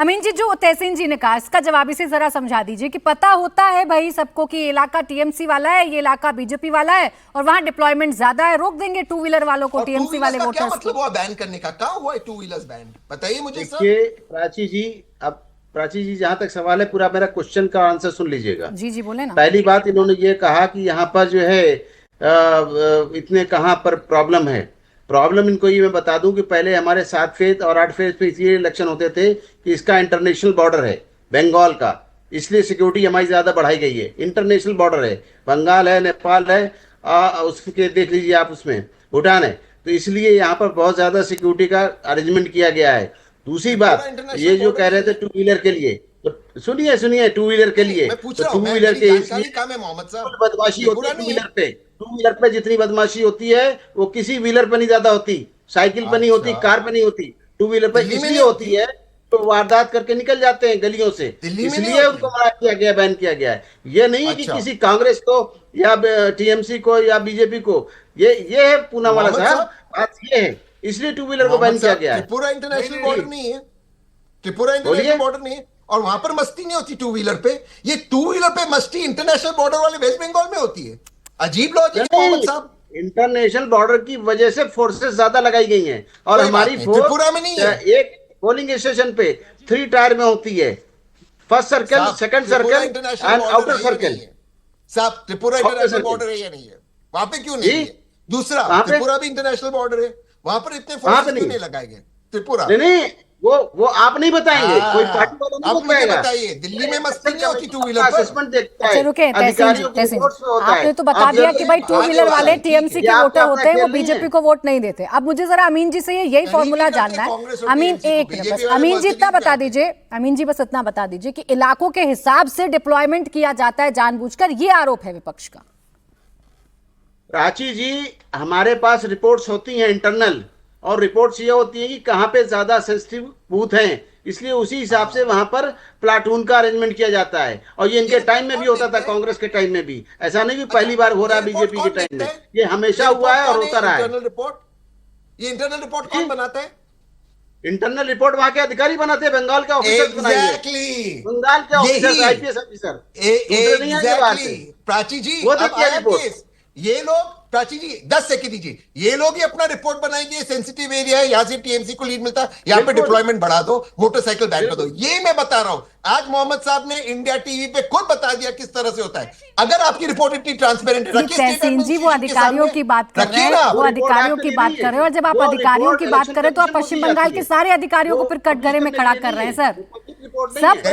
अमीन जी, जो तहसीन जी ने कहा इसका जवाब इसे जरा समझा दीजिए कि पता होता है भाई सबको कि ये इलाका टीएमसी वाला है, ये इलाका बीजेपी वाला है और वहां डिप्लॉयमेंट ज्यादा है, रोक देंगे टू व्हीलर वालों को, टीएमसी वाले वोटर्स क्या मतलब हुआ बैन करने का? क्या हुआ है टू व्हीलर्स बैन? बताइए मुझे सर। देखिए प्राची जी, अब प्राची जी जहां तक सवाल है पूरा मेरा क्वेश्चन का आंसर सुन लीजिएगा। जी जी बोले ना। पहली बात इन्होंने ये कहा कि यहाँ पर जो है इतने कहाँ पर प्रॉब्लम है। प्रॉब्लम इनको ये मैं बता दूं कि पहले हमारे 7 फेज और 8 फेज पे इसलिए इलेक्शन होते थे कि इसका इंटरनेशनल बॉर्डर है बंगाल का, इसलिए सिक्योरिटी हमारी ज्यादा बढ़ाई गई है। इंटरनेशनल बॉर्डर है, बंगाल है, नेपाल है, उसके देख लीजिए आप, उसमें भूटान है, तो इसलिए यहाँ पर बहुत ज्यादा सिक्योरिटी का अरेंजमेंट किया गया है। दूसरी बात, ये जो कह रहे थे टू व्हीलर के लिए, तो सुनिए सुनिए, टू व्हीलर के लिए तो टू व्हीलर के बदमाशी होती है। टू व्हीलर पे, टू व्हीलर पे जितनी बदमाशी होती है वो किसी व्हीलर पे नहीं ज्यादा होती, साइकिल पे नहीं होती, कार पे नहीं होती, टू व्हीलर पे इसलिए होती है तो वारदात करके निकल जाते हैं गलियों से, इसलिए उनको मना किया गया, बैन किया गया है। ये नहीं है कि किसी कांग्रेस को या टीएमसी को या बीजेपी को, ये है पूना वाला साहब, बात ये है, इसलिए टू व्हीलर को बैन किया गया है। त्रिपुरा इंटरनेशनल बॉर्डर नहीं है, त्रिपुरा इंटरनेशनल बॉर्डर नहीं है और वहां पर मस्ती नहीं होती टू व्हीलर पे। ये टू व्हीलर पे मस्ती इंटरनेशनल बॉर्डर वाले वेस्ट बंगाल में होती है। अजीब लॉजिक है मोहम्मद साहब। इंटरनेशनल बॉर्डर की वजह से फोर्सेस ज्यादा लगाई गई हैं और हमारी फोर्स त्रिपुरा में नहीं है। एक पोलिंग स्टेशन पे 3 टायर में होती है, first circle, second circle and outer circle. साहब त्रिपुरा इंटरनेशनल बॉर्डर है या नहीं है? वहां पे क्यों नहीं है? दूसरा, त्रिपुरा भी इंटरनेशनल बॉर्डर है, वहां पर इतने फोर्सेस क्यों नहीं लगाए गए? त्रिपुरा नहीं, वो आप नहीं बताएंगे, कोई पार्टी वाला नहीं बताएगा। बताइए, दिल्ली में मस्ती नहीं होती टू व्हीलर पर? असेसमेंट देखता है। अच्छा रुके तहसीन, आपने तो बता दिया कि भाई टू व्हीलर वाले टीएमसी के वोटर होते हैं, वो बीजेपी को वोट नहीं देते। अब मुझे जरा अमीन जी से यही फॉर्मूला जानना है। अमीन एक मिनट बस, अमीन जी इतना बता दीजिए, अमीन जी बस इतना बता दीजिए कि इलाकों के हिसाब से डिप्लॉयमेंट किया जाता है जानबूझकर, ये आरोप है विपक्ष का। प्राची जी, हमारे पास रिपोर्ट्स होती हैं इंटरनल, और रिपोर्ट्स ये होती है कि कहाँ पे ज्यादा सेंसिटिव बूथ हैं, इसलिए उसी हिसाब से वहां पर प्लाटून का अरेंजमेंट किया जाता है। और ये इनके टाइम में भी होता था, कांग्रेस के टाइम में भी, ऐसा नहीं कि पहली बार हो रहा है बीजेपी के टाइम में, ये हमेशा हुआ है और होता रहा है। ये इंटरनल रिपोर्ट कौन बनाता है? इंटरनल रिपोर्ट वहां के अधिकारी बनाते हैं, बंगाल के ऑफिसर्स बनाएंगे, बंगाल के ऑफिसर, आईपीएस ऑफिसर। प्राची जी, वो देखिए रिपोर्ट। ये लोग, प्राची जी 10 सेकंड दीजिए, ये लोग ही अपना रिपोर्ट बनाएंगे, सेंसिटिव एरिया है, यहां से टीएमसी को लीड मिलता है, यहां पे डिप्लॉयमेंट बढ़ा दो, मोटरसाइकिल बैन कर दो। ये मैं बता रहा हूं, आज मोहम्मद साहब ने इंडिया टीवी पे खुद बता दिया किस तरह से होता है। अगर आपकी रिपोर्ट इतनी ट्रांसपेरेंट है, तहसीन जी वो अधिकारियों की बात कर रहे हैं, वो अधिकारियों की बात कर रहे हैं, और जब आप अधिकारियों की बात करें तो आप पश्चिम बंगाल के सारे अधिकारियों को फिर कटघरे में खड़ा कर रहे हैं सर।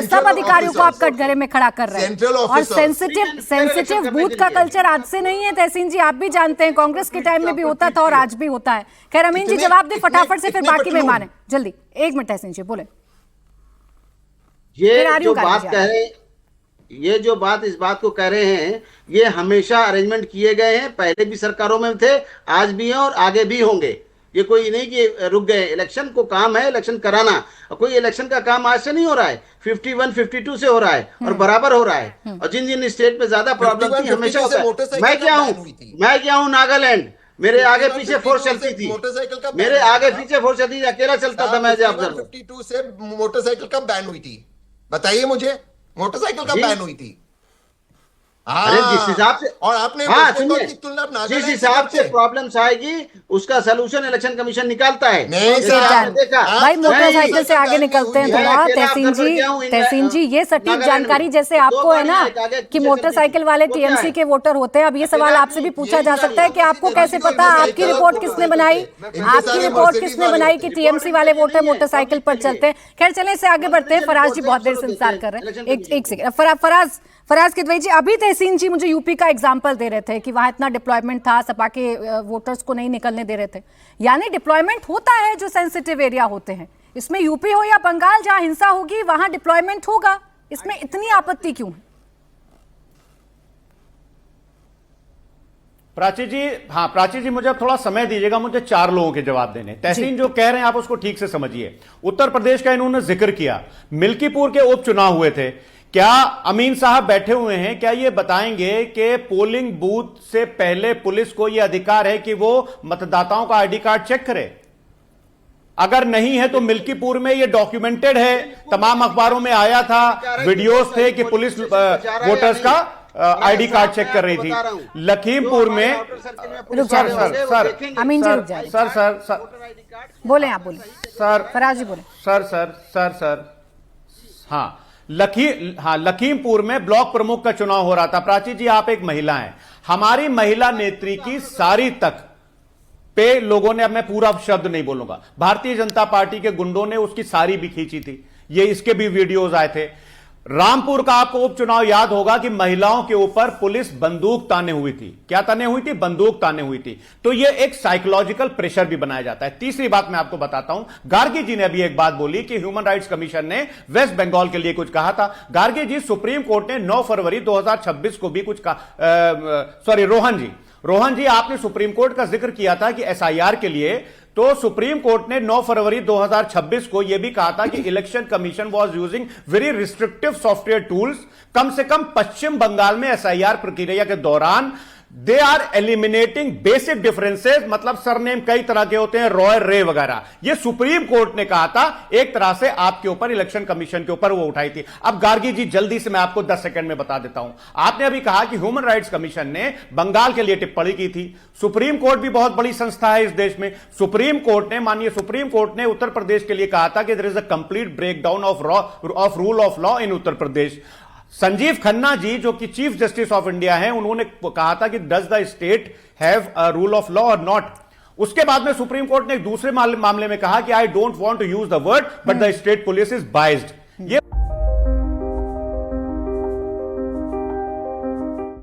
सब अधिकारियों को आप कटघरे में खड़ा कर रहे हैं। और सेंसिटिव बूथ का कल्चर आज से नहीं है तहसीन जी, आप भी जानते हैं, कांग्रेस के टाइम में भी होता था और आज भी होता है। खैर अमीन जी जवाब दे फटाफट से, फिर बाकी मेहमान है, जल्दी 1 मिनट तहसीन जी बोले। ये जो बात कह रहे हैं, ये जो बात इस बात को कह रहे हैं, ये हमेशा अरेंजमेंट किए गए हैं, पहले भी सरकारों में थे, आज भी हैं और आगे भी होंगे। ये कोई नहीं कि रुक गए, इलेक्शन को काम है इलेक्शन कराना, और कोई इलेक्शन का काम आज से नहीं हो रहा है, 51, 52 से हो रहा है और बराबर हो रहा है। और जिन जिन स्टेट पे ज्यादा प्रॉब्लम थी हमेशा होता है। मैं क्या हूँ नागालैंड, मेरे आगे पीछे फोर्स चलती थी, मेरे आगे पीछे फोर्स चलती थी, अकेला चलता था मैं। 52 से मोटरसाइकिल कब बैन हुई थी बताइए मुझे? मोटरसाइकिल कब बैन हुई थी? अरे जिस हिसाब से, और आपने जिस हिसाब से प्रॉब्लम्स आएगी उसका सलूशन इलेक्शन कमीशन निकालता है। देखा भाई, मोटरसाइकिल से आगे निकलते हैं थोड़ा। तहसीन जी ये सटीक जानकारी जैसे आपको है ना कि मोटरसाइकिल वाले टीएमसी के वोटर होते हैं, अब ये सवाल आपसे भी पूछा जा सकता है कि आपको कैसे पता, आपकी रिपोर्ट किसने बनाई, आपकी रिपोर्ट किसने बनाई कि टीएमसी वाले वोटर मोटरसाइकिल पर चलते हैं। खैर चले इससे आगे बढ़ते हैं। फराज जी बहुत देर से इंतजार कर रहे हैं, एक सेकंड। फराज किदवई जी, अभी तहसीन जी मुझे यूपी का एग्जांपल दे रहे थे कि वहां इतना डिप्लॉयमेंट था, सपा के वोटर्स को नहीं निकलने दे रहे थे। यानी डिप्लॉयमेंट होता है जो सेंसिटिव एरिया होते हैं, इसमें यूपी हो या बंगाल, जहां हिंसा होगी वहां डिप्लॉयमेंट होगा, इसमें इतनी आपत्ति क्यों है? प्राची जी, हाँ प्राची जी, मुझे अब थोड़ा समय दीजिएगा, मुझे 4 लोगों के जवाब देने। तहसीन जो कह रहे हैं आप उसको ठीक से समझिए। उत्तर प्रदेश का इन्होंने जिक्र किया, मिल्कीपुर के उपचुनाव हुए थे, क्या अमीन साहब बैठे हुए हैं, क्या ये बताएंगे कि पोलिंग बूथ से पहले पुलिस को यह अधिकार है कि वो मतदाताओं का आईडी कार्ड चेक करे? अगर नहीं है तो मिल्कीपुर में ये डॉक्यूमेंटेड है, तमाम अखबारों में आया था, वीडियोस थे कि पुलिस वोटर्स का आईडी कार्ड चेक कर रही थी। लखीमपुर में अमीन जी रुक जाइए। सर बोले, आप बोले सर, फराज जी बोले। सर हाँ, लखीमपुर में ब्लॉक प्रमुख का चुनाव हो रहा था। प्राची जी, आप एक महिला हैं, हमारी महिला नेत्री की सारी तक पे लोगों ने, अब मैं पूरा शब्द नहीं बोलूंगा, भारतीय जनता पार्टी के गुंडों ने उसकी सारी भी खींची थी, ये इसके भी वीडियोस आए थे। रामपुर का आपको उपचुनाव याद होगा कि महिलाओं के ऊपर पुलिस बंदूक ताने हुई थी। क्या ताने हुई थी? बंदूक ताने हुई थी। तो यह एक साइकोलॉजिकल प्रेशर भी बनाया जाता है। तीसरी बात मैं आपको बताता हूं, गार्गी जी ने अभी एक बात बोली कि ह्यूमन राइट्स कमीशन ने वेस्ट बंगाल के लिए कुछ कहा था। गार्गी जी, सुप्रीम कोर्ट ने 9 फरवरी 2026 को भी कुछ कहा, रोहन जी, आपने सुप्रीम कोर्ट का जिक्र किया था कि एसआईआर के लिए, तो सुप्रीम कोर्ट ने 9 फरवरी 2026 को यह भी कहा था कि election commission was using very restrictive software tools. कम से कम पश्चिम बंगाल में एसआईआर प्रक्रिया के दौरान they are eliminating basic differences, मतलब सरनेम कई तरह के होते हैं, रॉय रे वगैरह। यह सुप्रीम कोर्ट ने कहा था, एक तरह से आपके ऊपर, इलेक्शन कमीशन के ऊपर वो उठाई थी। अब गार्गी जी, जल्दी से मैं आपको 10 सेकंड में बता देता हूं। आपने अभी कहा कि ह्यूमन राइट्स कमीशन ने बंगाल के लिए टिप्पणी की थी। सुप्रीम कोर्ट भी बहुत बड़ी संस्था है इस देश में। सुप्रीम कोर्ट ने उत्तर प्रदेश के लिए कहा था कि there is a complete breakdown of rule of law in Uttar Pradesh. Sanjiv Khanna ji, जो कि चीफ जस्टिस ऑफ इंडिया हैं, उन्होंने कहा था कि does the state have a rule of law और नॉट। उसके बाद में सुप्रीम कोर्ट ने एक दूसरे मामले में कहा कि I don't want to use the word but the state police is biased.